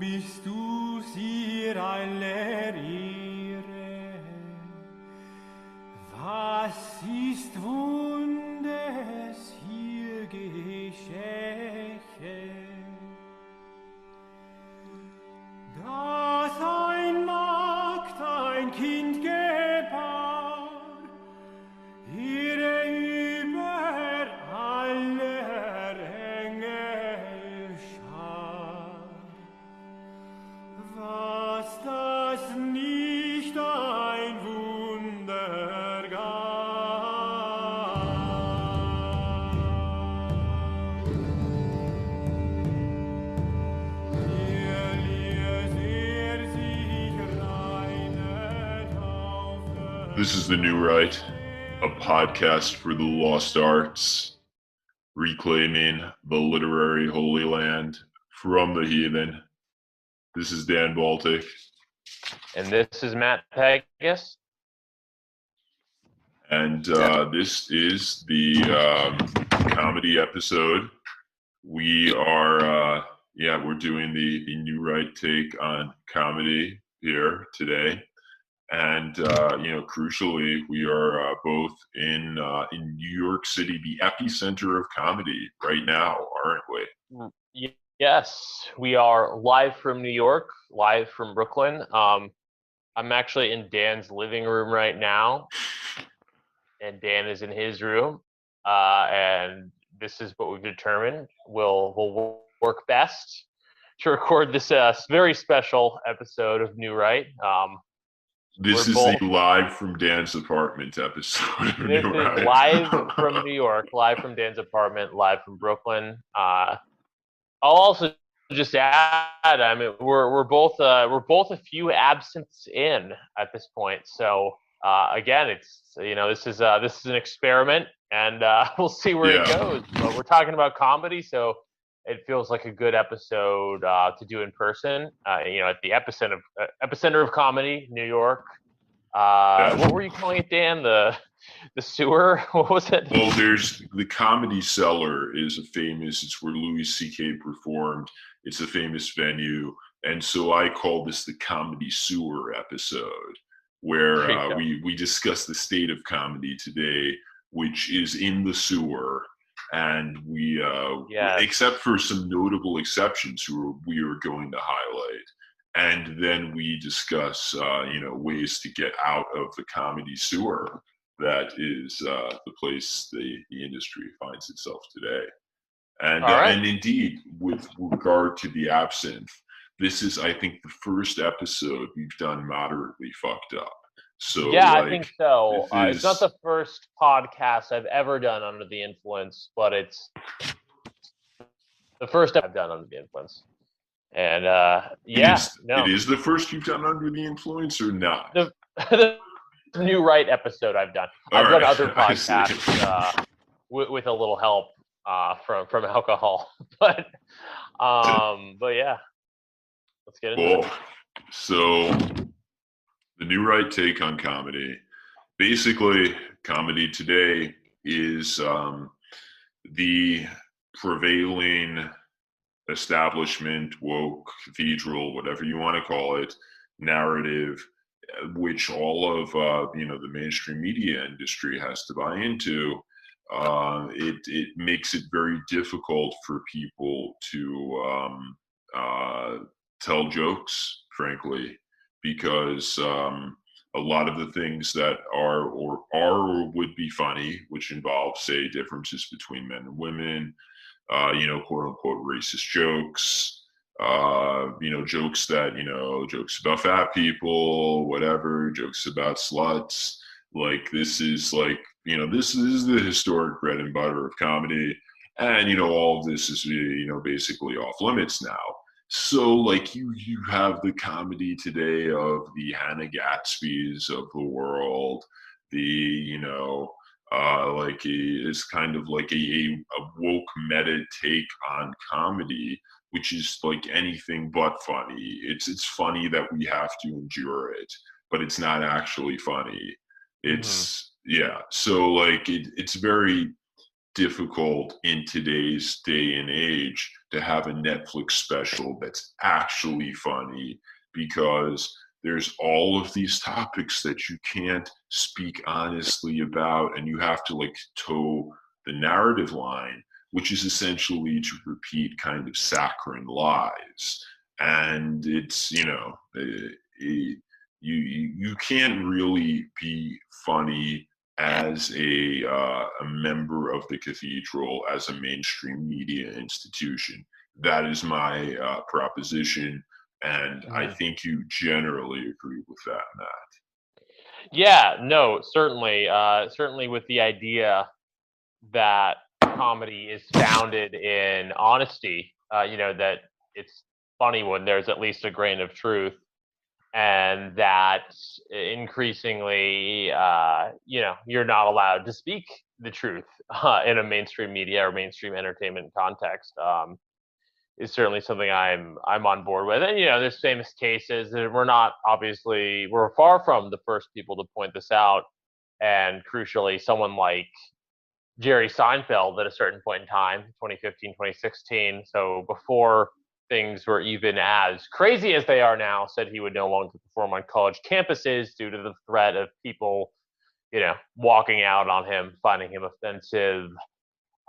bist du sie aller Ehre. Was ist Wundes hier geschehen? Dass ein Magd ein Kind gebar, ihre über aller Engel Schar. Was das nicht ein Wunder gab. Er ließ sich reinen auf der This is The New Right, a podcast for the lost arts, reclaiming the literary holy land from the heathen. This is Dan Baltic. And this is Matt Pegas. And this is the comedy episode. We are, we're doing the New Right take on comedy here today. And, crucially, we are both in New York City, the epicenter of comedy right now, aren't we? Yes, we are live from New York, live from Brooklyn. I'm actually in Dan's living room right now, and Dan is in his room. And this is what we've determined will work best to record this very special episode of New Right. This is the live from Dan's apartment episode. This is live from New York, live from Dan's apartment, live from Brooklyn. I'll also just add, I mean, we're both a few absents in at this point. So again, it's this is an experiment, and we'll see where it goes. But we're talking about comedy, so it feels like a good episode to do in person. At the epicenter of comedy, New York. What were you calling it, Dan? The sewer? What was it? Well, there's the Comedy Cellar is it's where Louis C.K. performed. It's a famous venue, and so I call this the Comedy Sewer episode, where we discuss the state of comedy today, which is in the sewer. And we, except for some notable exceptions who we are going to highlight, and then we discuss, ways to get out of the comedy sewer that is the place the industry finds itself today. And and indeed, with regard to the absinthe, this is, I think, the first episode we've done moderately fucked up. So yeah, I think so. It's not the first podcast I've ever done under the influence, but it's the first I've done under the influence. And it is the first you've done under the influence, or not? The New Right episode I've done. I've done other podcasts with a little help from alcohol, but yeah, let's get into it. So. The New Right take on comedy. Basically, comedy today is the prevailing establishment, woke, cathedral, whatever you want to call it, narrative, which all of the mainstream media industry has to buy into. It makes it very difficult for people to tell jokes, frankly, because a lot of the things that are or would be funny, which involve, say, differences between men and women, quote unquote racist jokes, jokes that, jokes about fat people, whatever, jokes about sluts. Like, this is this is the historic bread and butter of comedy. And, all of this is, basically off limits now. So, like, you have the comedy today of the Hannah Gatsby's of the world, it's kind of like a woke meta take on comedy, which is like anything but funny. It's funny that we have to endure it, but it's not actually funny. It's so like it's very difficult in today's day and age to have a Netflix special that's actually funny, because there's all of these topics that you can't speak honestly about, and you have to like toe the narrative line, which is essentially to repeat kind of saccharine lies. And it's, you can't really be funny as a member of the cathedral, as a mainstream media institution. That is my proposition, and I Mhm. think you generally agree with that, Matt. Yeah, no, certainly, certainly with the idea that comedy is founded in honesty, that it's funny when there's at least a grain of truth, and that increasingly, you're not allowed to speak the truth in a mainstream media or mainstream entertainment context. Is certainly something I'm on board with. And there's famous cases that we're far from the first people to point this out. And crucially, someone like Jerry Seinfeld at a certain point in time, 2015, 2016. So before things were even as crazy as they are now, said he would no longer perform on college campuses due to the threat of people, walking out on him, finding him offensive.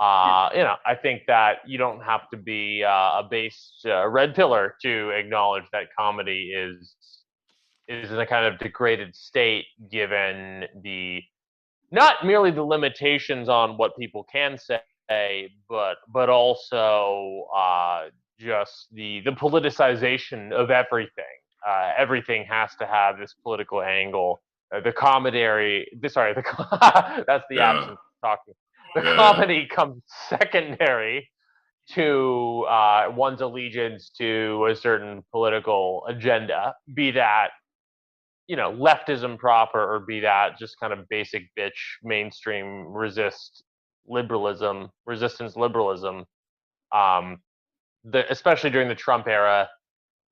I think that you don't have to be a base red pillar to acknowledge that comedy is in a kind of degraded state, given the not merely the limitations on what people can say, but also just the politicization of everything. Everything has to have this political angle. The comedy, sorry, that's the Yeah, absence of talking. The yeah, comedy comes secondary to one's allegiance to a certain political agenda, be that leftism proper, or be that just kind of basic bitch mainstream resistance liberalism. Um, especially during the Trump era,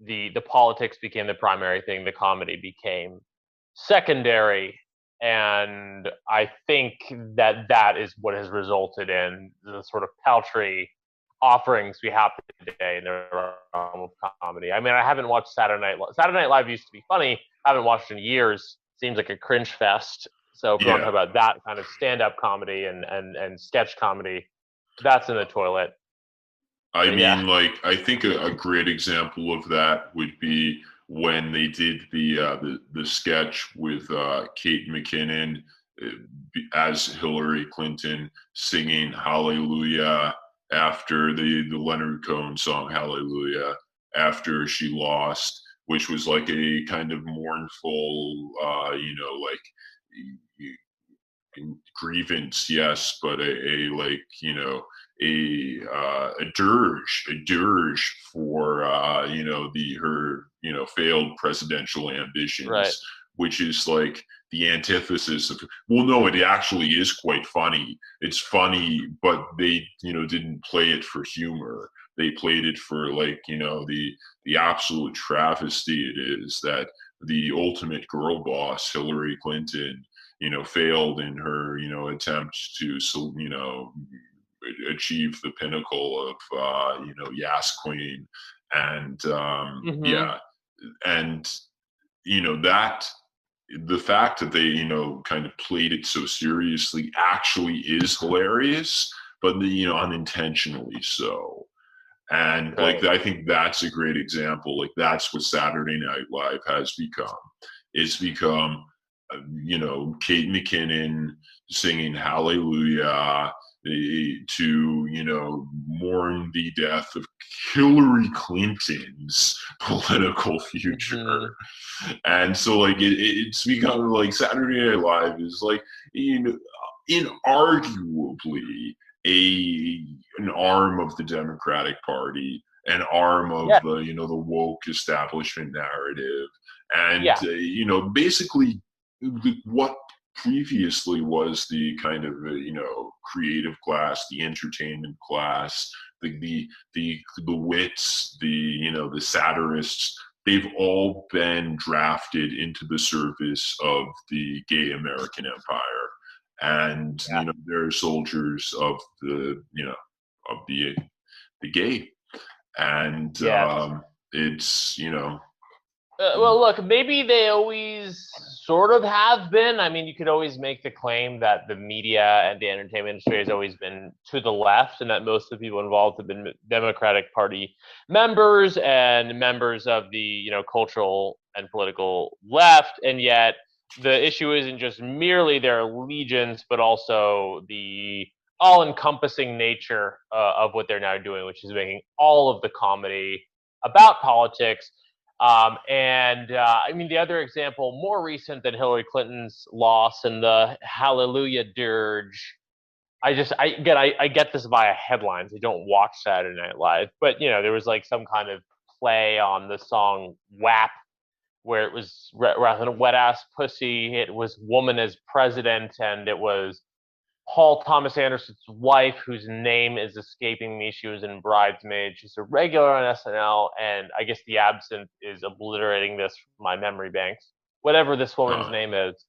the politics became the primary thing. The comedy became secondary, and I think that is what has resulted in the sort of paltry offerings we have today in the realm of comedy. I mean, I haven't watched Saturday Night Live. Saturday Night Live used to be funny. I haven't watched in years. Seems like a cringe fest. So if we want to yeah. talk about that kind of stand-up comedy and sketch comedy, that's in the toilet. I But yeah, mean, like, I think a great example of that would be when they did the sketch with Kate McKinnon uh, as Hillary Clinton singing "Hallelujah" after the Leonard Cohen song "Hallelujah" after she lost, which was like a kind of mournful, grievance, yes, but a like a dirge for the her failed presidential right. ambitions, which is like the antithesis of, well, no, it actually is quite funny. It's funny, but they didn't play it for humor. They played it for like the absolute travesty it is that the ultimate girl boss, Hillary Clinton, failed in her, attempt to, achieve the pinnacle of, Yas Queen. And Hmm. yeah, and, that the fact that they, kind of played it so seriously actually is hilarious, but, unintentionally so. And like, Right. I think that's a great example. Like, that's what Saturday Night Live has become. It's become, Kate McKinnon singing Hallelujah to, mourn the death of Hillary Clinton's political future. Hmm. And so, like, it's become like Saturday Night Live is like, inarguably a an arm of the Democratic Party, an arm of Yeah. the woke establishment narrative, and Yeah. basically what previously was the kind of creative class, the entertainment class, the wits, the satirists. They've all been drafted into the service of the gay American empire. and they're soldiers of the gay, and Yes. it's Well, look, maybe they always sort of have been. I mean, you could always make the claim that the media and the entertainment industry has always been to the left, and that most of the people involved have been Democratic Party members and members of the cultural and political left. And yet, the issue isn't just merely their allegiance, but also the all-encompassing nature of what they're now doing, which is making all of the comedy about politics. I mean, the other example, more recent than Hillary Clinton's loss and the Hallelujah dirge. I get this via headlines. I don't watch Saturday Night Live, but there was like some kind of play on the song WAP, where it was rather than wet ass pussy, it was woman as president, and it was Paul Thomas Anderson's wife, whose name is escaping me. She was in Bridesmaids. She's a regular on SNL, and I guess the absent is obliterating this from my memory banks. Whatever this woman's name is,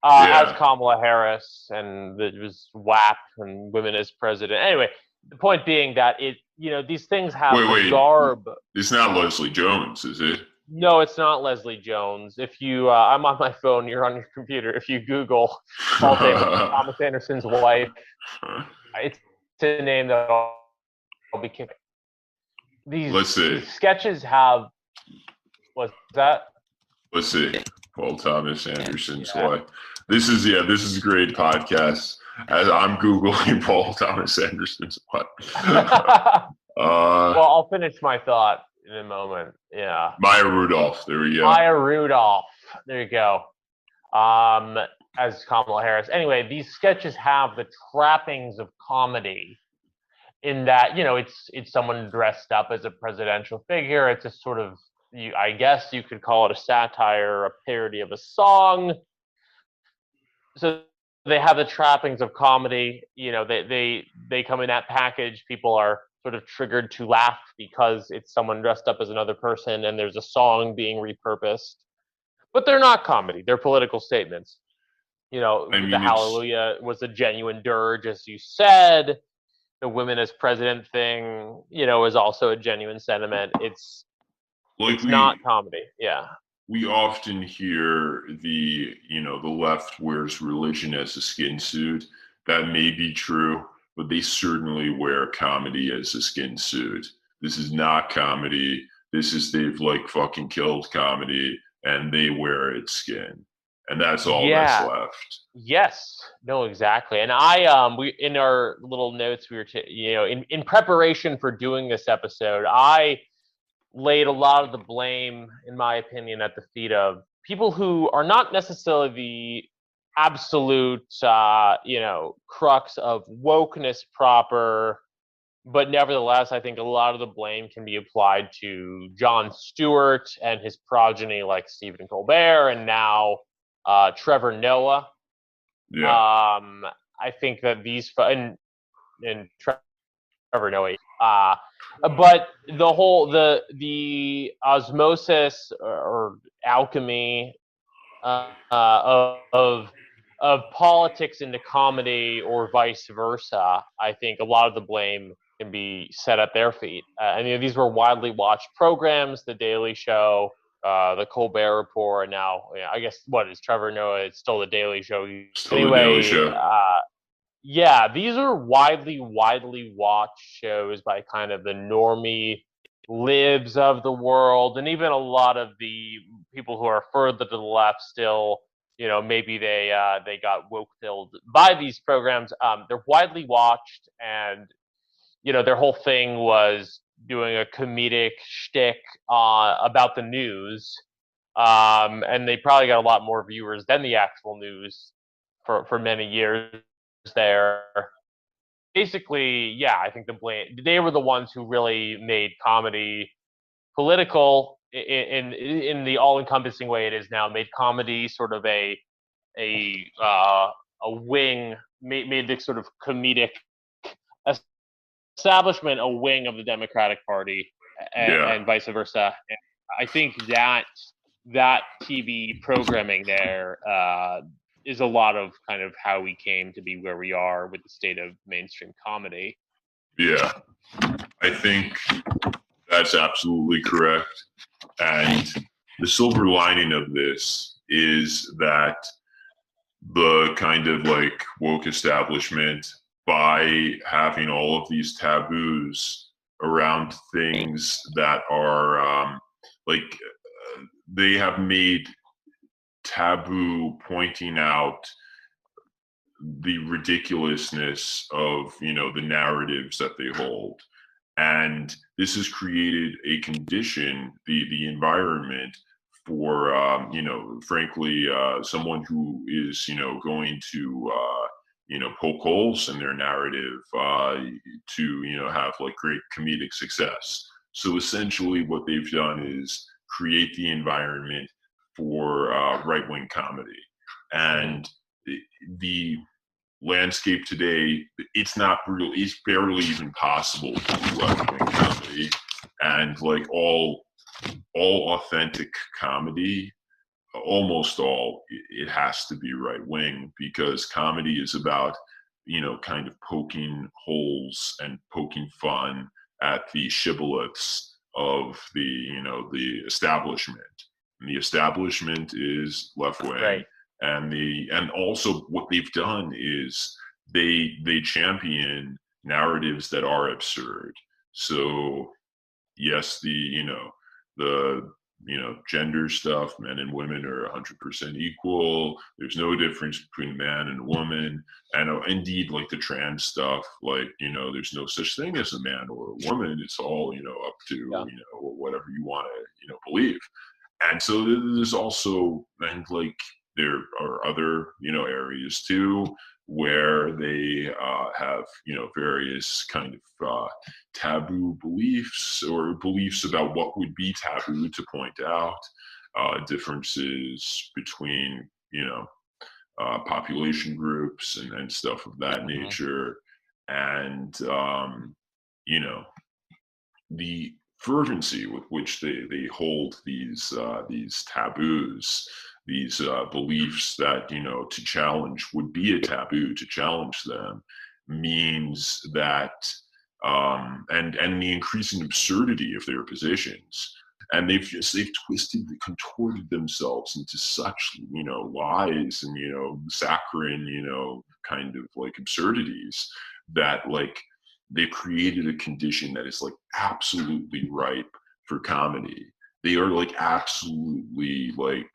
as Kamala Harris, and it was WAP and women as president. Anyway, the point being that these things have garb. It's not Leslie Jones, is it? No, it's not Leslie Jones. If you, I'm on my phone, you're on your computer. If you Google Paul Thomas Anderson's wife, it's a name that I'll be kicking. Let's see. These sketches have, what's that? Let's see. Paul Thomas Anderson's wife. This is a great podcast. As I'm Googling Paul Thomas Anderson's wife. Well, I'll finish my thought in a moment. Yeah. Maya Rudolph. There we go. Maya Rudolph. There you go. As Kamala Harris. Anyway, these sketches have the trappings of comedy in that, it's someone dressed up as a presidential figure. It's a sort of, I guess you could call it a satire, a parody of a song. So they have the trappings of comedy. They come in that package. People are sort of triggered to laugh because it's someone dressed up as another person and there's a song being repurposed. But they're not comedy. They're political statements. The Hallelujah was a genuine dirge, as you said. The women as president thing, is also a genuine sentiment. It's not comedy. Yeah. We often hear the left wears religion as a skin suit. That may be true, but they certainly wear comedy as a skin suit. This is not comedy. They've fucking killed comedy, and they wear its skin. And that's all that's left. Yes. No, exactly. And we in our little notes, we were, in preparation for doing this episode, I laid a lot of the blame, in my opinion, at the feet of people who are not necessarily the absolute, crux of wokeness proper, but nevertheless, I think a lot of the blame can be applied to Jon Stewart and his progeny, like Stephen Colbert, and now Trevor Noah. Yeah. I think that these and Trevor Noah. But the osmosis or alchemy of politics into comedy or vice versa, I think a lot of the blame can be set at their feet. These were widely watched programs: The Daily Show, The Colbert Report, and now I guess what is Trevor Noah? It's still The Daily Show. The Daily Show. Yeah, these are widely watched shows by kind of the normie libs of the world, and even a lot of the people who are further to the left still, maybe they got woke filled by these programs. They're widely watched, and their whole thing was doing a comedic shtick about the news, and they probably got a lot more viewers than the actual news for many years there. Basically, yeah, I think they were the ones who really made comedy political in the all-encompassing way it is now. Made comedy sort of a wing, made the sort of comedic establishment a wing of the Democratic Party, and vice versa. And I think that TV programming there is a lot of kind of how we came to be where we are with the state of mainstream comedy. Yeah, I think that's absolutely correct. And the silver lining of this is that the kind of like woke establishment, by having all of these taboos around things that are they have made taboo pointing out the ridiculousness of the narratives that they hold, and this has created a condition, the environment for frankly someone who is going to poke holes in their narrative to have like great comedic success. So essentially what they've done is create the environment for right-wing comedy, and the landscape today, it's barely even possible to do right-wing comedy, and like all authentic comedy, almost all, it has to be right-wing, because comedy is about kind of poking holes and poking fun at the shibboleths of the establishment. And the establishment is left-wing. Right. And also what they've done is they champion narratives that are absurd. So yes, the gender stuff, men and women are 100% equal. There's no difference between a man and a woman. And indeed, like the trans stuff, like there's no such thing as a man or a woman. It's all up to whatever you want to believe. And so there's also, and like there are other areas too where they have various kind of taboo beliefs, or beliefs about what would be taboo, to point out differences between population groups and stuff of that nature. And the fervency with which they hold these taboos, these beliefs that to challenge would be a taboo, to challenge them means that and the increasing absurdity of their positions, and they've twisted, contorted themselves into such lies and saccharine kind of like absurdities, that like they've created a condition that is like absolutely ripe for comedy. They are like absolutely like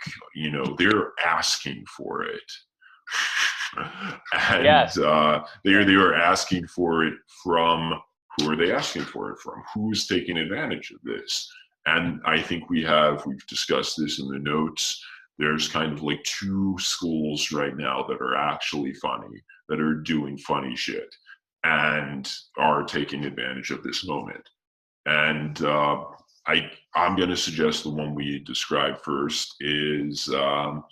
they're asking for it. And Yes. they are asking for it from, who are they asking for it from? Who's taking advantage of this? And I think we've discussed this in the notes. There's kind of like two schools right now that are actually funny, that are doing funny shit and are taking advantage of this moment. And I'm going to suggest the one we described first is the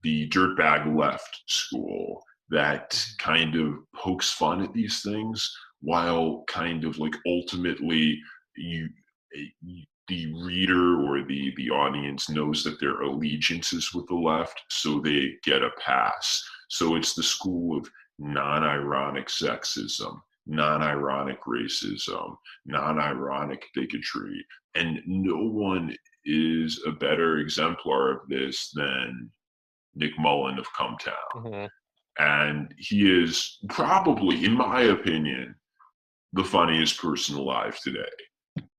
dirtbag left school, that kind of pokes fun at these things, while kind of like ultimately the reader or the audience knows that their allegiance is with the left, so they get a pass. So it's the school of non-ironic sexism, non-ironic racism, non-ironic bigotry. And no one is a better exemplar of this than Nick Mullen of Cumtown. Mm-hmm. And he is probably, in my opinion, the funniest person alive today.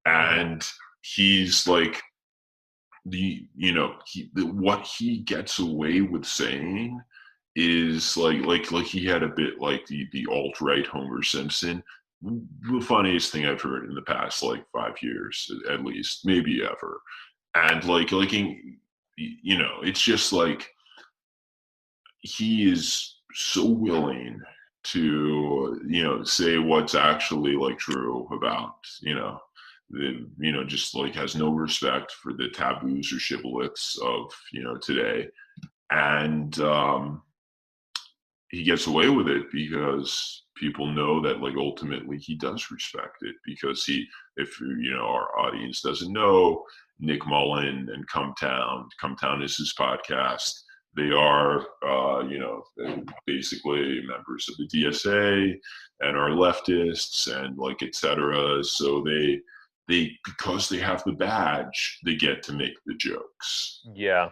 And he's like what he gets away with saying is like he had a bit like the alt-right Homer Simpson, the funniest thing I've heard in the past like 5 years at least, maybe ever. And it's just like he is so willing to say what's actually like true about just like has no respect for the taboos or shibboleths of today. And he gets away with it because people know that like ultimately he does respect it, because if our audience doesn't know, Nick Mullen and Cumtown is his podcast. They are, basically members of the DSA and are leftists and like etc. So they because they have the badge, they get to make the jokes. Yeah.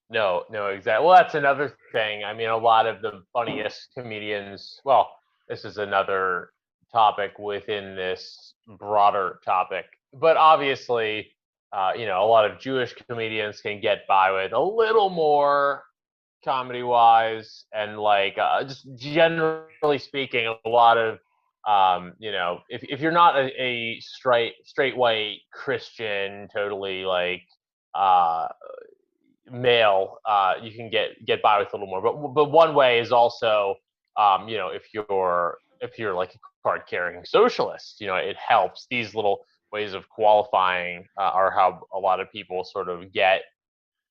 No, exactly. Well, that's another thing. I mean, a lot of the funniest comedians, well, this is another topic within this broader topic, but obviously, a lot of Jewish comedians can get by with a little more comedy wise, and like just generally speaking, a lot of if you're not a straight white Christian, totally like uh male, you can get by with a little more. But one way is also, if you're like a card carrying socialist, it helps. These little ways of qualifying are how a lot of people sort of get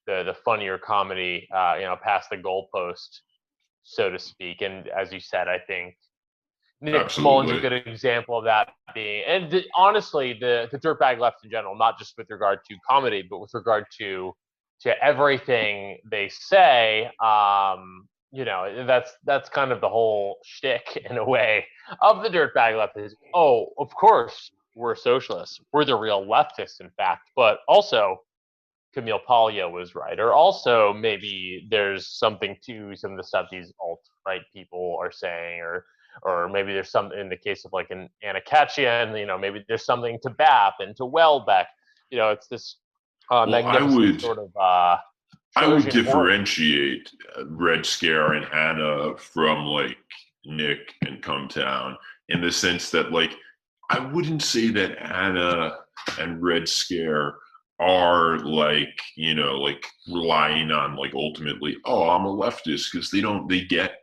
the funnier comedy, past the goalpost, so to speak. And as you said, I think Nick Mullen's a Absolutely. good example of that being, and honestly, the dirtbag left in general, not just with regard to comedy, but with regard to everything they say. That's kind of the whole shtick in a way of the dirtbag left is, oh, of course we're socialists, we're the real leftists, in fact, but also Camille Paglia was right, or also maybe there's something to some of the stuff these alt-right people are saying, or maybe there's some, in the case of like an Anna Khachiyan, maybe there's something to BAP and to Welbeck. It's this Well, magnificent sort of I would Trojan horse. differentiate Red Scare and Anna from like Nick and Come Town in the sense that like I wouldn't say that Anna and Red Scare are like like relying on like ultimately, oh, I'm a leftist, because they get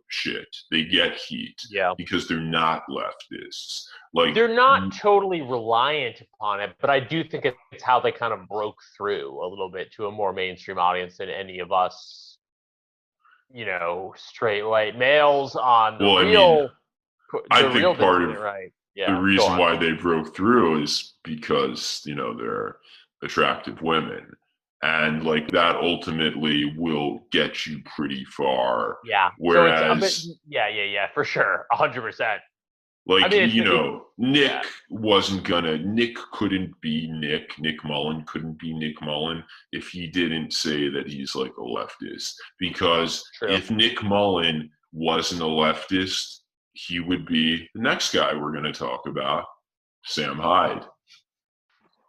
shit, they get heat Yeah. because they're not leftists. Like They're not totally reliant upon it, but I do think it's how they kind of broke through a little bit to a more mainstream audience than any of us, straight white males on the well, I mean, real, I the real think part dissident, of right? the Yeah, go reason on. why they broke through is because they're attractive women, and like that ultimately will get you pretty far, Yeah. So it's a bit, whereas yeah, for sure, 100%. I like mean, yeah, Nick couldn't be Nick Mullen couldn't be Nick Mullen if he didn't say that he's like a leftist, because true. if Nick Mullen wasn't a leftist, he would be the next guy we're going to talk about, Sam Hyde.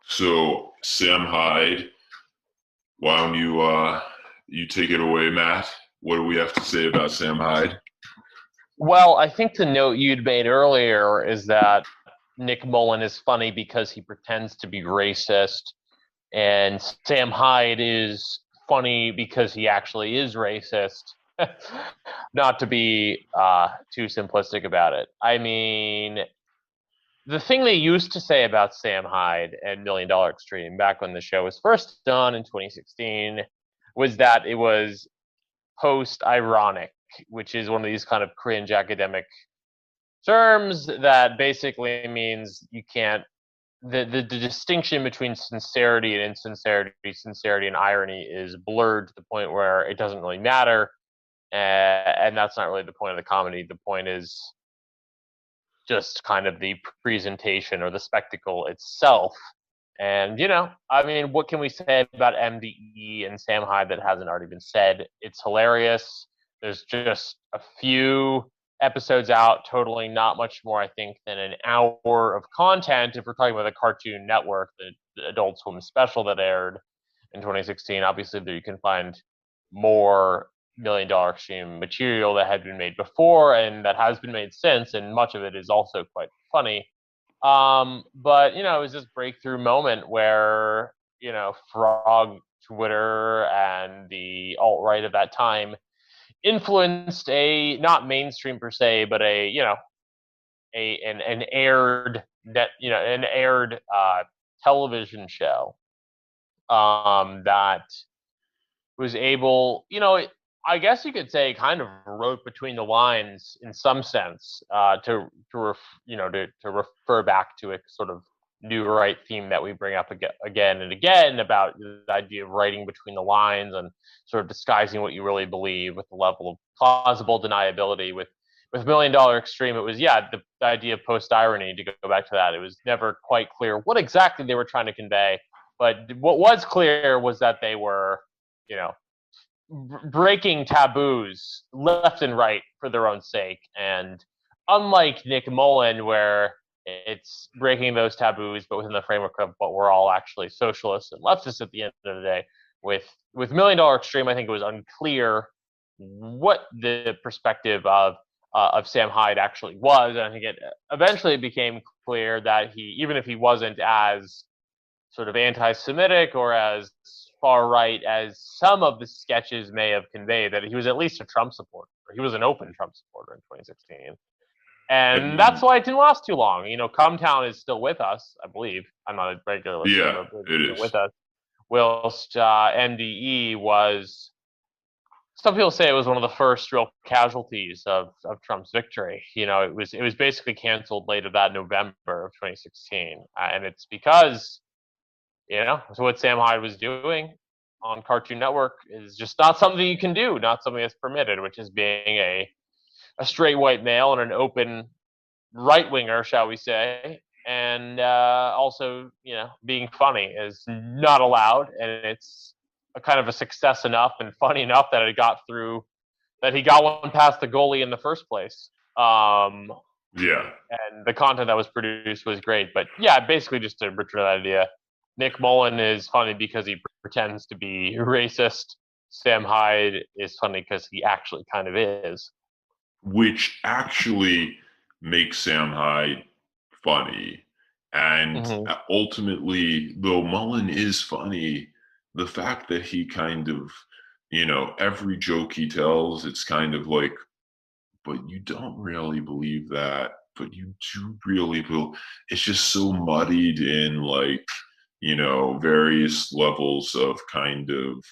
So Sam Hyde, why don't you take it away, Matt? What do we have to say about Sam Hyde? Well, I think the note you'd made earlier is that Nick Mullen is funny because he pretends to be racist, and Sam Hyde is funny because he actually is racist. Not to be too simplistic about it. I mean, the thing they used to say about Sam Hyde and Million Dollar Extreme back when the show was first done in 2016 was that it was post ironic, which is one of these kind of cringe academic terms that basically means you can't, the distinction between sincerity and insincerity, sincerity and irony is blurred to the point where it doesn't really matter. And that's not really the point of the comedy. The point is just kind of the presentation or the spectacle itself. And, I mean, what can we say about MDE and Sam Hyde that hasn't already been said? It's hilarious. There's just a few episodes out, totaling not much more, I think, than an hour of content. If we're talking about the Cartoon Network, the Adult Swim special that aired in 2016, obviously there you can find more Million Dollar Extreme material that had been made before and that has been made since, and much of it is also quite funny. But it was this breakthrough moment where Frog Twitter and the alt right of that time influenced a not mainstream per se, but an aired television show that was able, I guess you could say, kind of wrote between the lines in some sense, to refer back to a sort of new right theme that we bring up again and again about the idea of writing between the lines and sort of disguising what you really believe with the level of plausible deniability. With $1 Million Extreme, it was the idea of post irony. To go back to that, it was never quite clear what exactly they were trying to convey, but what was clear was that they were, breaking taboos left and right for their own sake. And unlike Nick Mullen, where it's breaking those taboos, but within the framework of what we're all actually socialists and leftists at the end of the day, with $1 Million Extreme, I think it was unclear what the perspective of Sam Hyde actually was. And I think it eventually became clear that he, even if he wasn't as sort of anti-Semitic or as far right as some of the sketches may have conveyed, that he was at least a Trump supporter. He was an open Trump supporter in 2016. And that's why it didn't last too long. Cumtown is still with us, I believe. I'm not a regular listener. Yeah, it is. With us. Whilst MDE was, some people say it was one of the first real casualties of Trump's victory. It was basically canceled later that November of 2016. And it's because, so what Sam Hyde was doing on Cartoon Network is just not something you can do, not something that's permitted, which is being a straight white male and an open right winger, shall we say, and also, being funny is not allowed, and it's a kind of a success enough and funny enough that he got one past the goalie in the first place. And the content that was produced was great, but basically just to return that idea, Nick Mullen is funny because he pretends to be racist. Sam Hyde is funny because he actually kind of is. Which actually makes Sam Hyde funny. And ultimately, though Mullen is funny, the fact that he kind of, every joke he tells, it's kind of like, but you don't really believe that, but you do really believe. It's just so muddied in various levels of kind of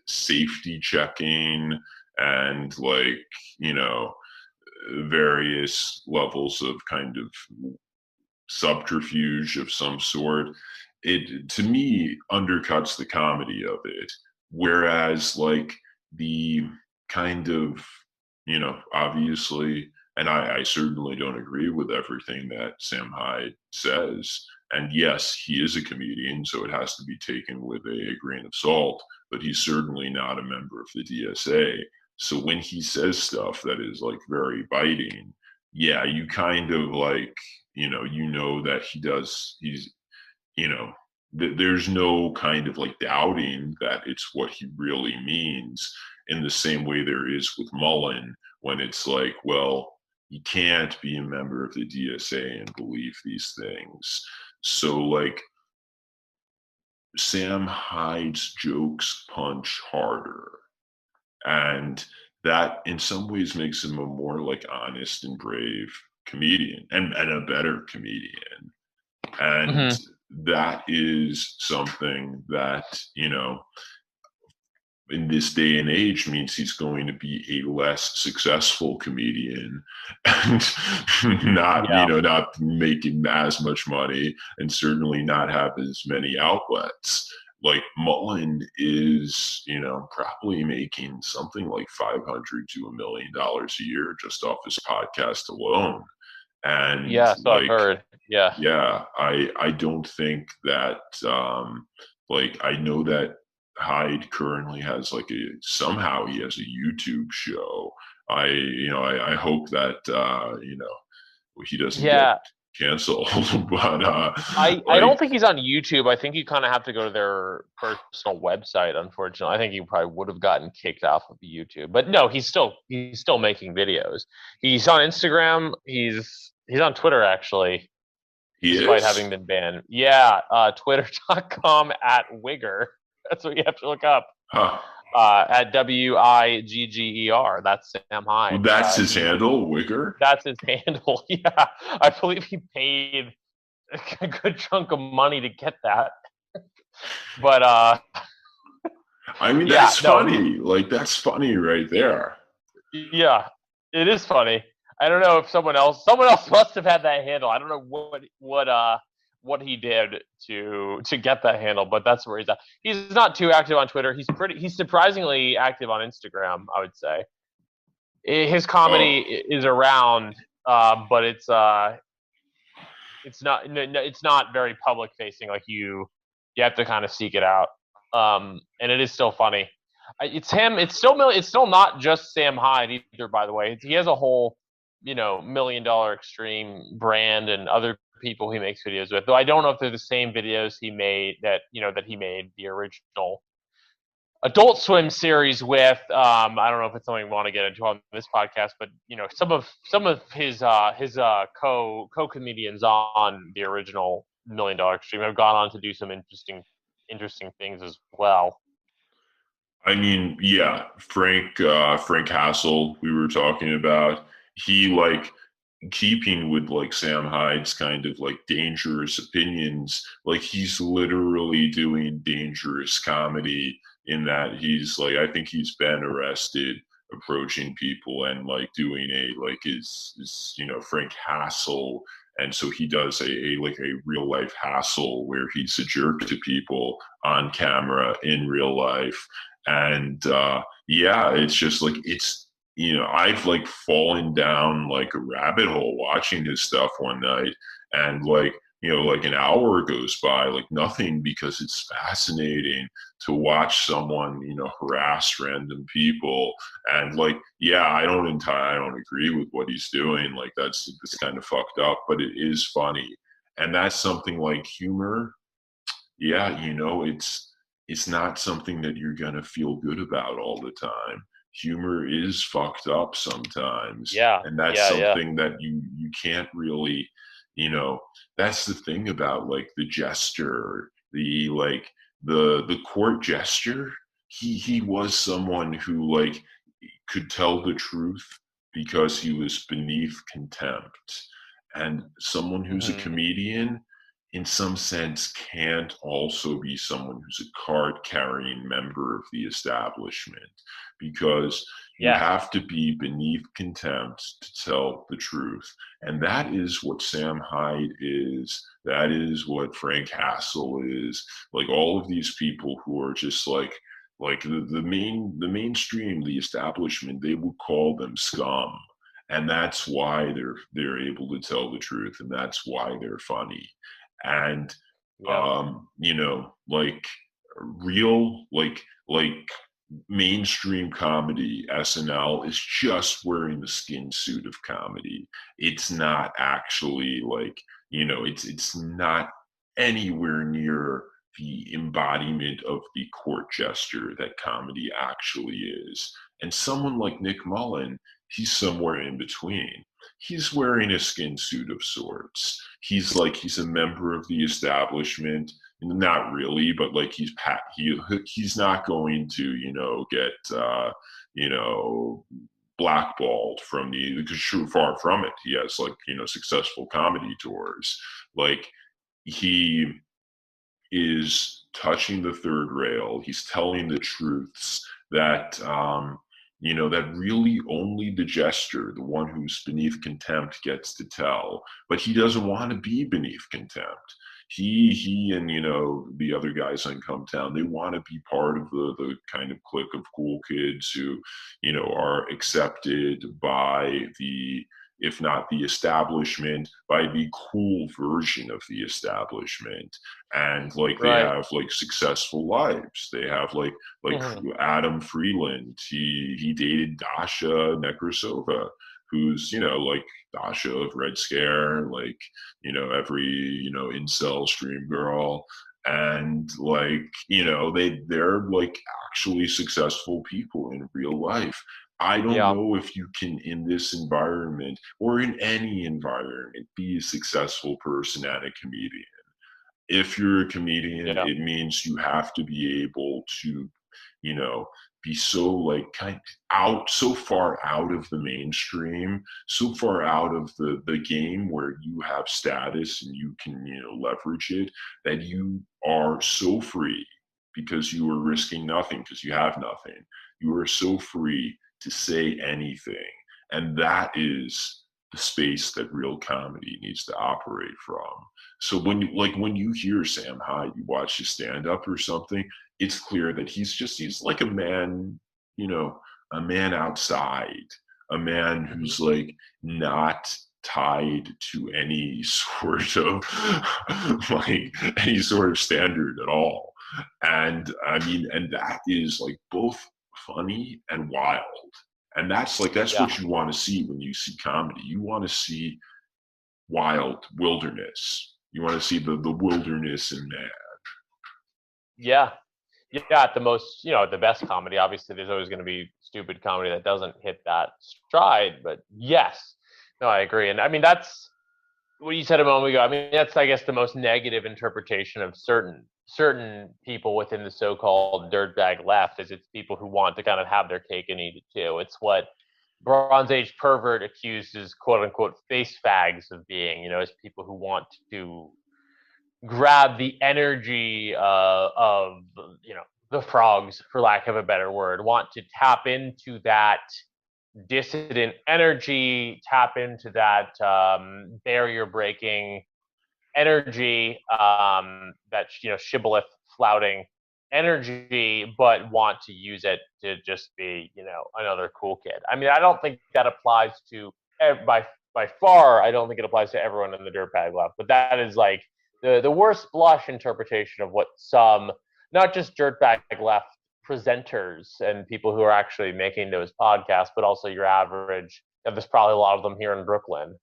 safety checking and various levels of kind of subterfuge of some sort. It, to me, undercuts the comedy of it. Whereas the kind of, obviously, and I certainly don't agree with everything that Sam Hyde says. And yes, he is a comedian, so it has to be taken with a grain of salt, but he's certainly not a member of the DSA. So when he says stuff that is very biting, you kind of that there's no kind of doubting that it's what he really means, in the same way there is with Mullen, when it's well, you can't be a member of the DSA and believe these things. So Sam Hyde's jokes punch harder, and that in some ways makes him a more honest and brave comedian and a better comedian. And that is something that, in this day and age means he's going to be a less successful comedian and not making as much money, and certainly not have as many outlets. Mullen is, probably making something like $500 to $1 million a year just off his podcast alone. And so I've heard. I don't think that I know that Hyde currently has somehow he has a YouTube show. I hope that he doesn't get canceled. But I don't think he's on YouTube. I think you kind of have to go to their personal website. Unfortunately, I think he probably would have gotten kicked off of YouTube. But no, he's still making videos. He's on Instagram. He's on Twitter actually. Despite having been banned. Twitter.com @Wigger. That's what you have to look up. At WIGGER. That's Sam Hyde. Well, that's his handle, Wigger? That's his handle, yeah. I believe he paid a good chunk of money to get that. But, I mean, that's funny. That's funny right there. Yeah, it is funny. I don't know if someone else must have had that handle. I don't know what what he did to get that handle, but that's where he's at. He's not too active on Twitter. He's surprisingly active on Instagram, I would say. His comedy is around, but it's not very public facing. Like you have to kind of seek it out, and it is still funny. It's him. It's still not just Sam Hyde either. By the way, he has a whole $1 million extreme brand and other people he makes videos with. Though I don't know if they're the same videos he made that he made the original Adult Swim series with. I don't know if it's something we want to get into on this podcast, but some of his co-comedians on the original $1 Million Extreme have gone on to do some interesting things as well. I mean, yeah, Frank Hassel, we were talking about, he like keeping with like Sam Hyde's kind of like dangerous opinions, like he's literally doing dangerous comedy in that he's like, I think he's been arrested approaching people and like doing his Frank Hassel. And so he does a real life hassle where he's a jerk to people on camera in real life. And yeah, it's just like I've like fallen down like a rabbit hole watching his stuff one night, and like an hour goes by like nothing, because it's fascinating to watch someone harass random people. And like, yeah, I don't agree with what he's doing. Like that's kind of fucked up, but it is funny. And that's something like humor. Yeah, it's not something that you're going to feel good about all the time. Humor is fucked up sometimes. Yeah. And that's something that you can't really, that's the thing about like the jester, the court jester. He was someone who like could tell the truth because he was beneath contempt. And someone who's a comedian, in some sense, can't also be someone who's a card-carrying member of the establishment, because you have to be beneath contempt to tell the truth. And that is what Sam Hyde is. That is what Frank Hassel is. Like all of these people who are just like the mainstream, the establishment, they would call them scum. And that's why they're able to tell the truth, and that's why they're funny. And like real like mainstream comedy, SNL is just wearing the skin suit of comedy. It's not actually like it's not anywhere near the embodiment of the court jester that comedy actually is. And someone like Nick Mullen, he's somewhere in between. He's wearing a skin suit of sorts. He's a member of the establishment. Not really, but like he's not going to get blackballed from because far from it. He has successful comedy tours. Like he is touching the third rail. He's telling the truths that that really only the jester, the one who's beneath contempt, gets to tell. But he doesn't want to be beneath contempt. He and the other guys on Come Town, they want to be part of the kind of clique of cool kids who are accepted by the, if not the establishment, by the cool version of the establishment. And like they have like successful lives. They have like Adam Freeland. He dated Dasha Nekrasova, who's like Dasha of Red Scare, like every incel stream girl. And like they're like actually successful people in real life. I don't know if you can, in this environment or in any environment, be a successful person and a comedian. If you're a comedian, it means you have to be able to, be so like so far out of the mainstream, so far out of the game where you have status and you can, leverage it, that you are so free because you are risking nothing, because you have nothing. You are so free to say anything. And that is the space that real comedy needs to operate from. So when you hear Sam Hyde, you watch his stand up or something, it's clear that he's like a man, a man outside, a man who's like not tied to any sort of like any sort of standard at all. And I mean, and that is like both funny and wild. And that's Yeah. what you want to see when you see comedy. You want to see wild wilderness. You want to see the wilderness in man. Yeah. Yeah, at the most, the best comedy. Obviously, there's always going to be stupid comedy that doesn't hit that stride. But yes, no, I agree. And I mean, that's what you said a moment ago. I mean, that's, I guess, the most negative interpretation of certain people within the so-called dirtbag left, is it's people who want to kind of have their cake and eat it too. It's what Bronze Age pervert accuses quote unquote face fags of being. As people who want to grab the energy of the frogs, for lack of a better word, want to tap into that dissident energy, tap into that barrier breaking energy, that shibboleth flouting energy, but want to use it to just be another cool kid. I mean, I don't think that applies to by far. I don't think it applies to everyone in the dirtbag left, but that is like the worst blush interpretation of what some, not just dirtbag left presenters and people who are actually making those podcasts, but also your average. There's probably a lot of them here in Brooklyn.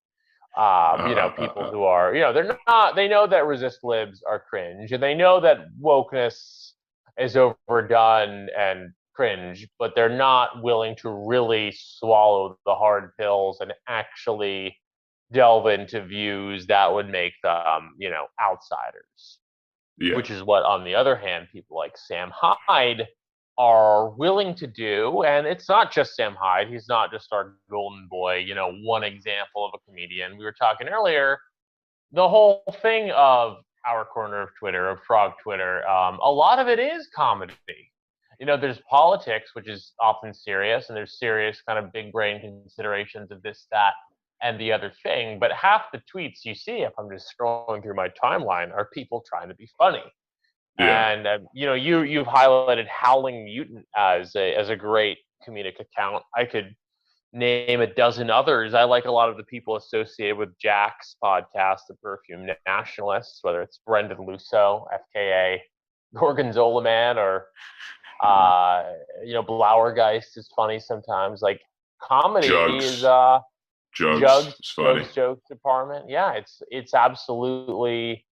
People who are, they're not. They know that resist libs are cringe, and they know that wokeness is overdone and cringe, but they're not willing to really swallow the hard pills and actually delve into views that would make them, outsiders. Yeah. Which is what, on the other hand, people like Sam Hyde are willing to do. And it's not just Sam Hyde. He's not just our golden boy, one example of a comedian. We were talking earlier, the whole thing of our corner of Twitter, of Frog Twitter, a lot of it is comedy. There's politics, which is often serious, and there's serious kind of big brain considerations of this, that, and the other thing. But half the tweets you see, if I'm just scrolling through my timeline, are people trying to be funny. Yeah. And you've highlighted Howling Mutant as a great comedic account. I could name a dozen others. I like a lot of the people associated with Jack's podcast, The Perfume Nationalists, whether it's Brendan Lusso, FKA Gorgonzola Man, or Blauergeist is funny sometimes. Like, comedy is Jugs jokes department. Yeah, it's absolutely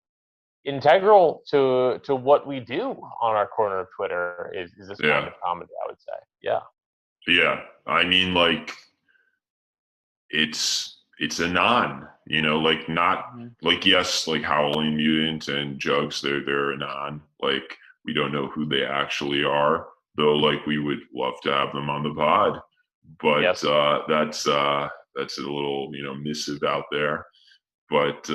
integral to what we do on our corner of Twitter is this kind of comedy, I would say. Yeah. I mean, like, it's a non, like, not like, yes, like Howling Mutant and Jugs, they're a non. Like, we don't know who they actually are, though. Like, we would love to have them on the pod, but Yes. That's a little missive out there. But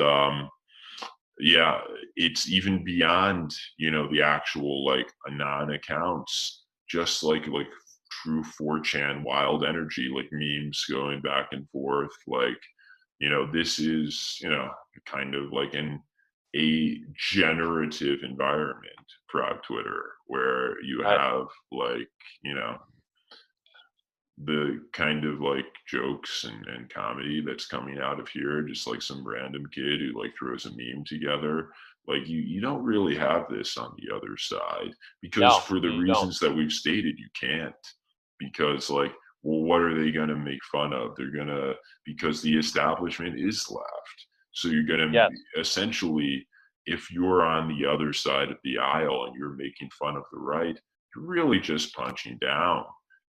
yeah, it's even beyond the actual like anon accounts, just like true 4chan wild energy, like memes going back and forth. Like, this is kind of like a generative environment, Frog Twitter, where you have like the kind of like jokes and comedy that's coming out of here, just like some random kid who like throws a meme together. Like, you don't really have this on the other side, because for the reasons that we've stated, you can't. Because, like, well, what are they going to make fun of? They're going to, because the establishment is left. So you're going to essentially, if you're on the other side of the aisle and you're making fun of the right, you're really just punching down.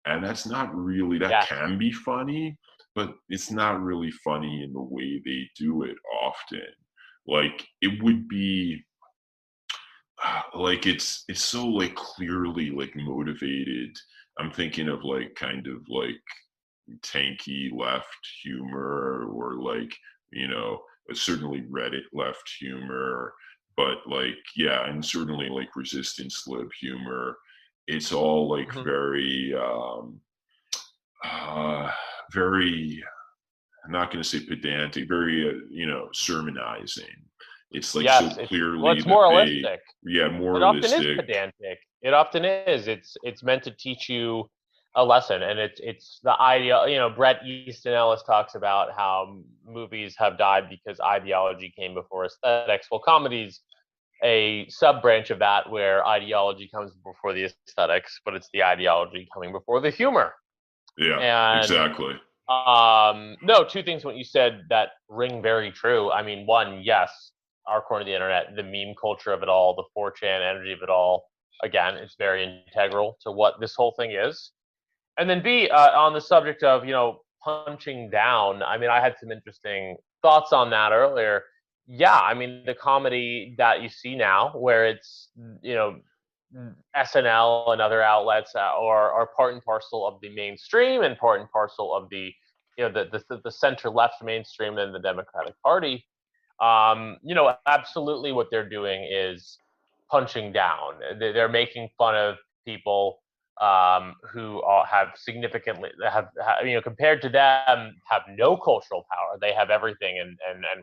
And that's not really, that can be funny, but it's not really funny in the way they do it often. Like, it would be like, it's so like clearly like motivated. I'm thinking of like kind of like tanky left humor, or like, certainly Reddit left humor, but like, yeah, and certainly like resistance lib humor. It's all like very, very, I'm not going to say pedantic, very sermonizing. It's like Yes, so clearly well, it's that moralistic. they, It often is moralistic. pedantic. It often is. It's meant to teach you a lesson, and it's the idea. Bret Easton Ellis talks about how movies have died because ideology came before aesthetics. Well, comedy's a sub branch of that, where ideology comes before the aesthetics, but it's the ideology coming before the humor. Yeah, And exactly. no, two things what you said that ring very true. I mean, one, yes, our corner of the internet, the meme culture of it all, the 4chan energy of it all. Again, it's very integral to what this whole thing is. And then B, on the subject of punching down. I mean, I had some interesting thoughts on that earlier. Yeah, I mean, the comedy that you see now, where it's SNL and other outlets are part and parcel of the mainstream and part and parcel of the the center left mainstream and the Democratic Party. Absolutely what they're doing is punching down. They're making fun of people who have significantly compared to them, have no cultural power. They have everything, and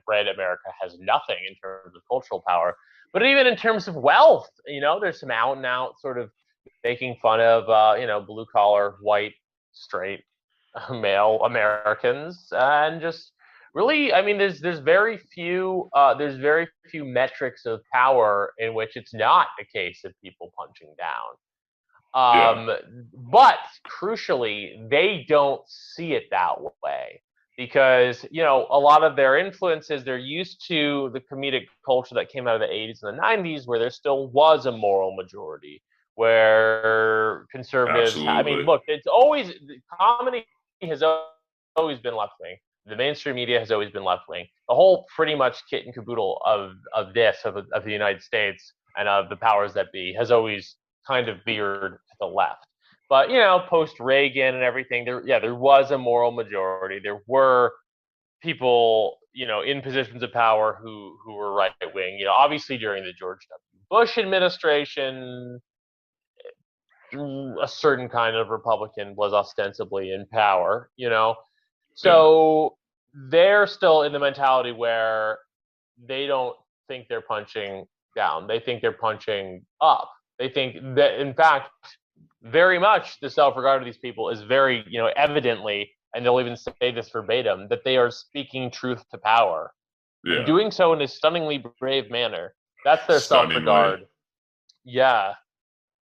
Red America has nothing in terms of cultural power. But even in terms of wealth, there's some out and out sort of making fun of blue collar, white, straight male Americans, and just really, I mean, there's very few metrics of power in which it's not a case of people punching down. Yeah. But crucially, they don't see it that way, because a lot of their influences, they're used to the comedic culture that came out of the 80s and the 90s, where there still was a moral majority, where conservatives. I mean, Absolutely. look, comedy has always been left wing. The mainstream media has always been left wing. The whole pretty much kit and caboodle of the United States and of the powers that be has always kind of veered to the left. But post Reagan and everything, there was a moral majority. There were people in positions of power who were right wing. Obviously during the George W. Bush administration, a certain kind of Republican was ostensibly in power. So they're still in the mentality where they don't think they're punching down. They think they're punching up. They think that, in fact, very much the self-regard of these people is very, evidently, and they'll even say this verbatim, that they are speaking truth to power. Yeah. And doing so in a stunningly brave manner. That's their self-regard. Yeah.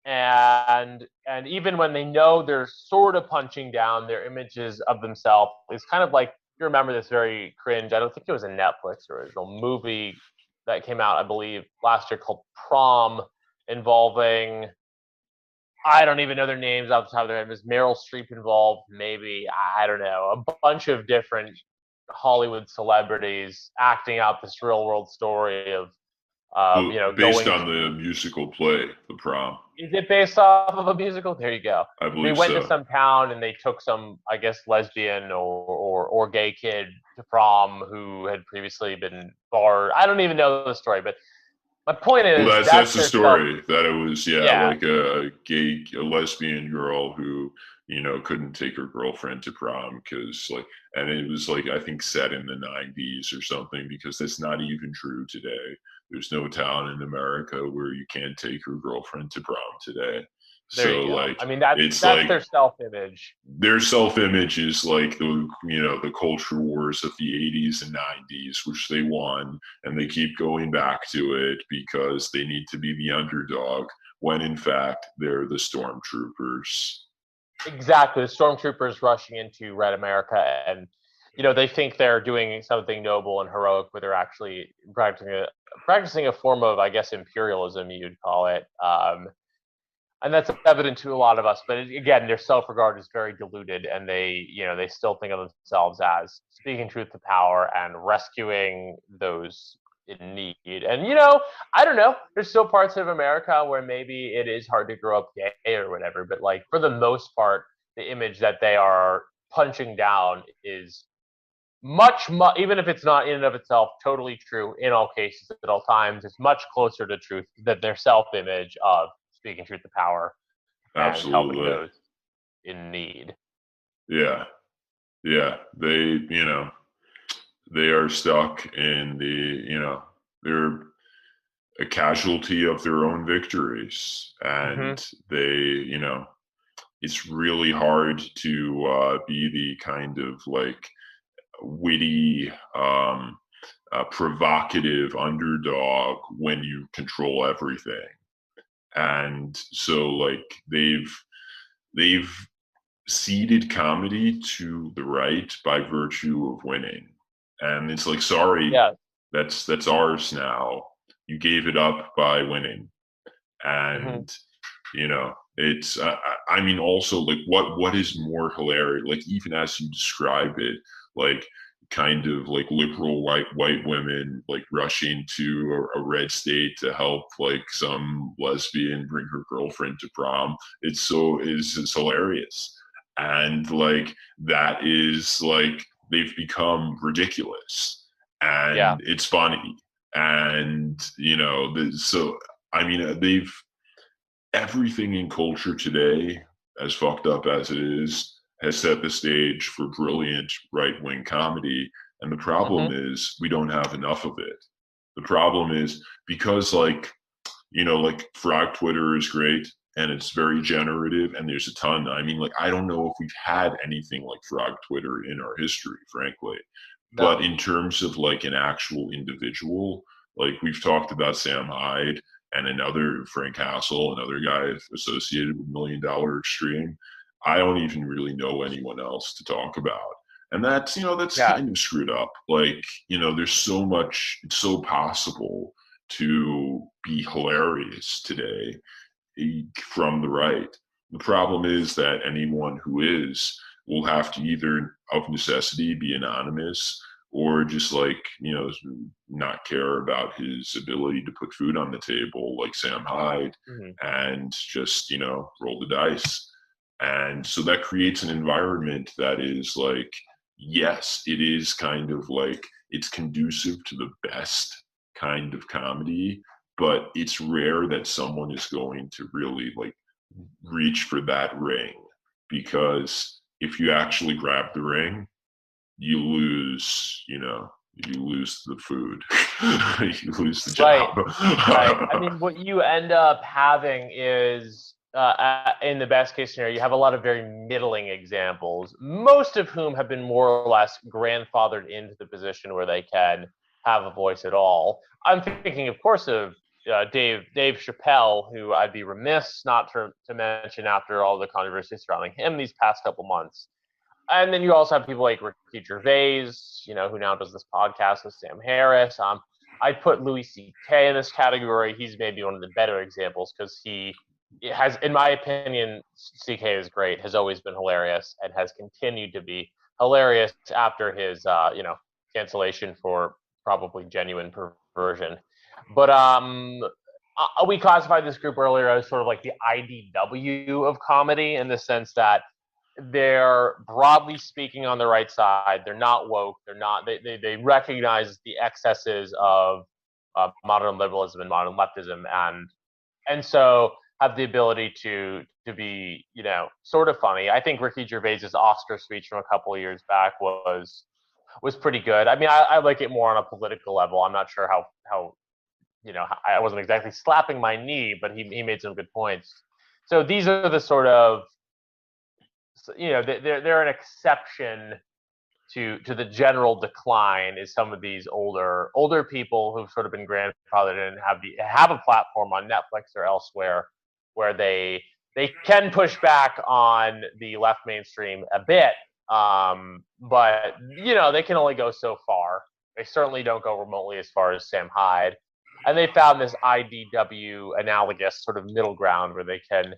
And even when they know they're sort of punching down, their images of themselves is kind of like, you remember this very cringe, I don't think it was a Netflix original movie that came out, I believe, last year, called Prom, involving, I don't even know their names off the top of their head. Was Meryl Streep involved? Maybe. I don't know. A bunch of different Hollywood celebrities acting out this real world story of, based going on the musical play, The Prom. Is it based off of a musical? There you go. I believe They went so. to some town and they took some, I guess, lesbian or gay kid to prom who had previously been barred. I don't even know the story, but my point is, Well, that's the story. That it was like a lesbian girl who couldn't take her girlfriend to prom because and it was I think set in the 90s or something, because that's not even true today. There's no town in America where you can't take your girlfriend to prom today. There you go. I mean, that's their self-image. Their self-image is like the culture wars of the 80s and 90s, which they won, and they keep going back to it because they need to be the underdog, when in fact they're the stormtroopers. Exactly, the stormtroopers rushing into Red America, and they think they're doing something noble and heroic, but they're actually practicing a form of, I guess, imperialism, you'd call it. And that's evident to a lot of us. But again, their self-regard is very diluted, and they still think of themselves as speaking truth to power and rescuing those in need. And I don't know. There's still parts of America where maybe it is hard to grow up gay or whatever. But for the most part, the image that they are punching down is much, even if it's not in and of itself totally true in all cases at all times, it's much closer to truth than their self-image of speaking truth to power and helping those in need. Yeah. They, they are stuck in they're a casualty of their own victories, Hmm. and it's really hard to be the kind of like witty, provocative underdog when you control everything. And so, like, they've ceded comedy to the right by virtue of winning, and it's like, sorry, Yeah. that's ours now. You gave it up by winning, Hmm. and it's I mean, also, like, what is more hilarious, like, even as you describe it, like, kind of like liberal white women like rushing to a red state to help like some lesbian bring her girlfriend to prom. It's hilarious, and like that is like they've become ridiculous, Yeah. and it's funny, and so I mean, they've everything in culture today, as fucked up as it is, has set the stage for brilliant right wing comedy. And the problem Hmm. is we don't have enough of it. The problem is because, like, like Frog Twitter is great and it's very generative and there's a ton. I mean, like, I don't know if we've had anything like Frog Twitter in our history, frankly. But No. in terms of like an actual individual, like we've talked about Sam Hyde and another Frank Castle, another guy associated with $1 Million Extreme. I don't even really know anyone else to talk about. And that's Yeah. kind of screwed up. Like, there's so much, it's so possible to be hilarious today from the right. The problem is that anyone who is will have to either, of necessity, be anonymous or just like, not care about his ability to put food on the table, like Sam Hyde, Hmm. and just, roll the dice. And so that creates an environment that is like, yes, it is kind of like it's conducive to the best kind of comedy, but it's rare that someone is going to really like reach for that ring, because if you actually grab the ring, you lose the food. You lose the Right. job. Right. I mean, what you end up having is, in the best case scenario, you have a lot of very middling examples, most of whom have been more or less grandfathered into the position where they can have a voice at all. I'm thinking, of course, of Dave Chappelle, who I'd be remiss not to mention after all the controversy surrounding him these past couple months. And then you also have people like Ricky Gervais, who now does this podcast with Sam Harris. I'd put Louis C.K. in this category. He's maybe one of the better examples because he has, in my opinion, C.K. is great, has always been hilarious, and has continued to be hilarious after his, cancellation for probably genuine perversion. But we classified this group earlier as sort of like the IDW of comedy, in the sense that they're broadly speaking on the right side. They're not woke. They recognize the excesses of modern liberalism and modern leftism, and so have the ability to be sort of funny. I think Ricky Gervais's Oscar speech from a couple of years back was pretty good. I mean, I like it more on a political level. I'm not sure how I wasn't exactly slapping my knee, but he made some good points. So these are the sort of, they're an exception to the general decline, is some of these older people who've sort of been grandfathered and have a platform on Netflix or elsewhere where they can push back on the left mainstream a bit, but they can only go so far. They certainly don't go remotely as far as Sam Hyde, and they found this IDW analogous sort of middle ground where they can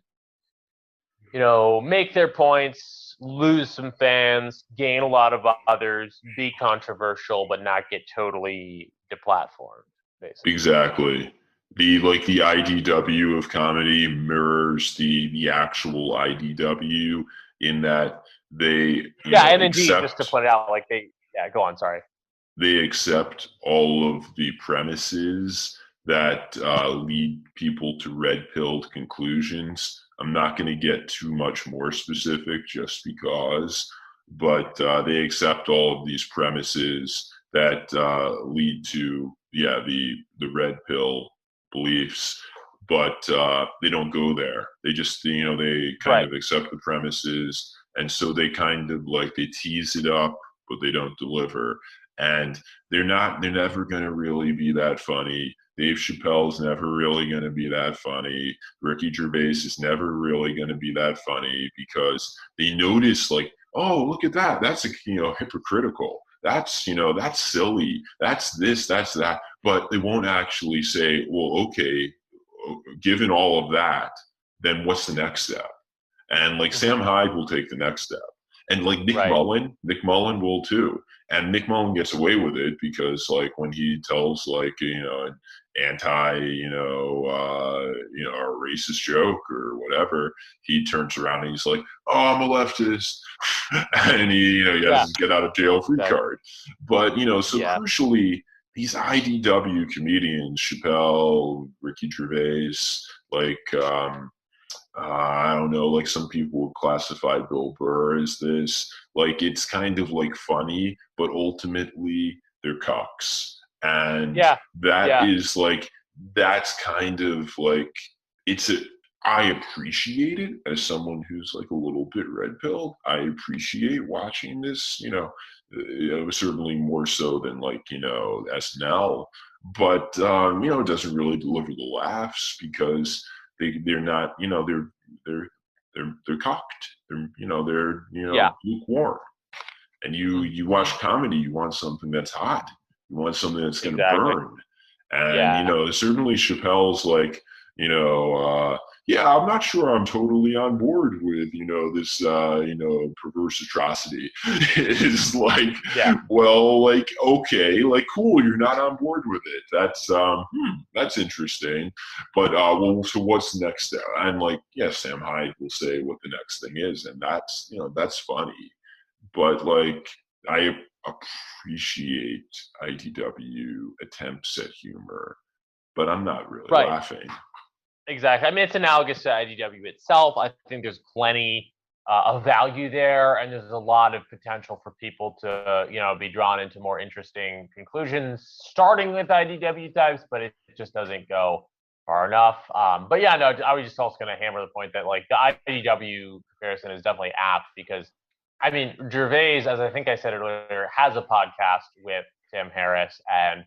make their points, lose some fans, gain a lot of others, be controversial, but not get totally deplatformed, basically. Exactly. The IDW of comedy mirrors the actual IDW in that they Yeah, and indeed, just to accept point it out, like go on, sorry. they accept all of the premises that lead people to red-pilled conclusions. I'm not going to get too much more specific just because, but they accept all of these premises that lead to the red pill beliefs, but they don't go there. They just they kind of accept the premises, and so they kind of like they tease it up, but they don't deliver. And they're never going to really be that funny. Dave Chappelle's never really going to be that funny. Ricky Gervais is never really going to be that funny because they notice like, oh, look at that. That's hypocritical. That's that's silly. That's this, that's that. But they won't actually say, well, okay, given all of that, then what's the next step? And like Sam Hyde will take the next step. And like Nick Mullen will too. And Nick Mullen gets away with it because like when he tells like, an anti, a racist joke or whatever, he turns around and he's like, oh, I'm a leftist. And he has his get out of jail free card. But, crucially, these IDW comedians, Chappelle, Ricky Gervais, like, I don't know, like some people would classify Bill Burr as this. Like, it's kind of like funny, but ultimately they're cucks. And that is like, that's kind of like, I appreciate it as someone who's like a little bit red pilled. I appreciate watching this, certainly more so than like, SNL. But, it doesn't really deliver the laughs because they're not, they're cocked. They're lukewarm. And you watch comedy, you want something that's hot. You want something that's going to burn. And certainly Chappelle's like, I'm not sure I'm totally on board with this perverse atrocity. It's like, well, like, okay, like, cool, you're not on board with it. That's interesting. But so what's the next step? And like, Sam Hyde will say what the next thing is, and that's funny. But like, I appreciate IDW attempts at humor, but I'm not really laughing. Exactly. I mean, it's analogous to IDW itself. I think there's plenty of value there, and there's a lot of potential for people to, be drawn into more interesting conclusions, starting with IDW types, but it just doesn't go far enough. But I was just also going to hammer the point that like the IDW comparison is definitely apt because, I mean, Gervais, as I think I said earlier, has a podcast with Tim Harris, and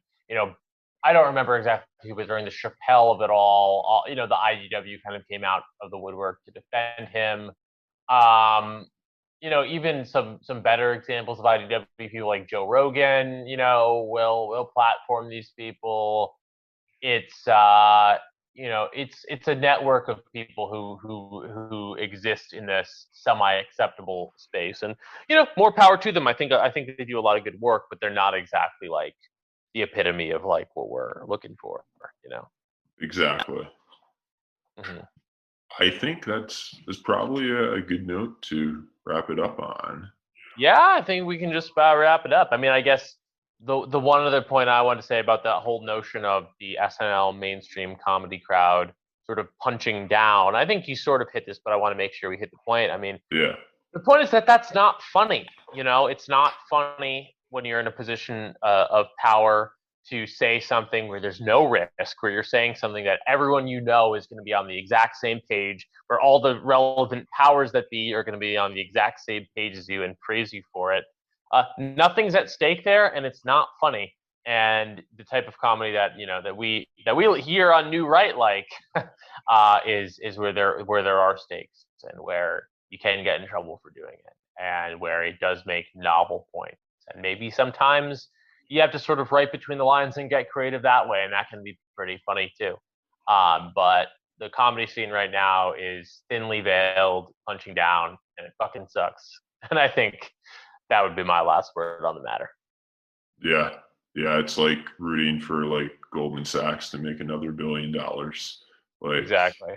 I don't remember exactly, but during the Chappelle of it all, the IDW kind of came out of the woodwork to defend him. Even some better examples of IDW people like Joe Rogan, will platform these people. It's it's a network of people who exist in this semi-acceptable space, and more power to them. I think they do a lot of good work, but they're not exactly like the epitome of like what we're looking for, Exactly. Mm-hmm. I think that's probably a good note to wrap it up on. Yeah, I think we can just wrap it up. I mean, I guess the one other point I want to say about that whole notion of the SNL mainstream comedy crowd sort of punching down, I think you sort of hit this, but I want to make sure we hit the point. I mean, the point is that that's not funny. It's not funny when you're in a position of power to say something where there's no risk, where you're saying something that everyone is going to be on the exact same page, where all the relevant powers that be are going to be on the exact same page as you and praise you for it. Nothing's at stake there, and it's not funny. And the type of comedy that that we here on New Right is where there are stakes and where you can get in trouble for doing it, and where it does make novel points. And maybe sometimes you have to sort of write between the lines and get creative that way, and that can be pretty funny too. But the comedy scene right now is thinly veiled, punching down, and it fucking sucks. And I think that would be my last word on the matter. Yeah, it's like rooting for like Goldman Sachs to make another $1 billion. Like, exactly.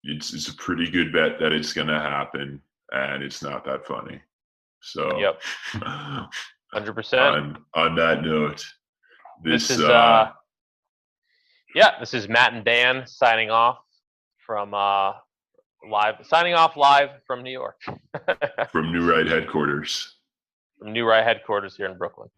It's a pretty good bet that it's gonna happen, and it's not that funny. So, yep, 100%. On that note, this is this is Matt and Dan signing off from live from New York, from New Right headquarters. From New Right headquarters here in Brooklyn.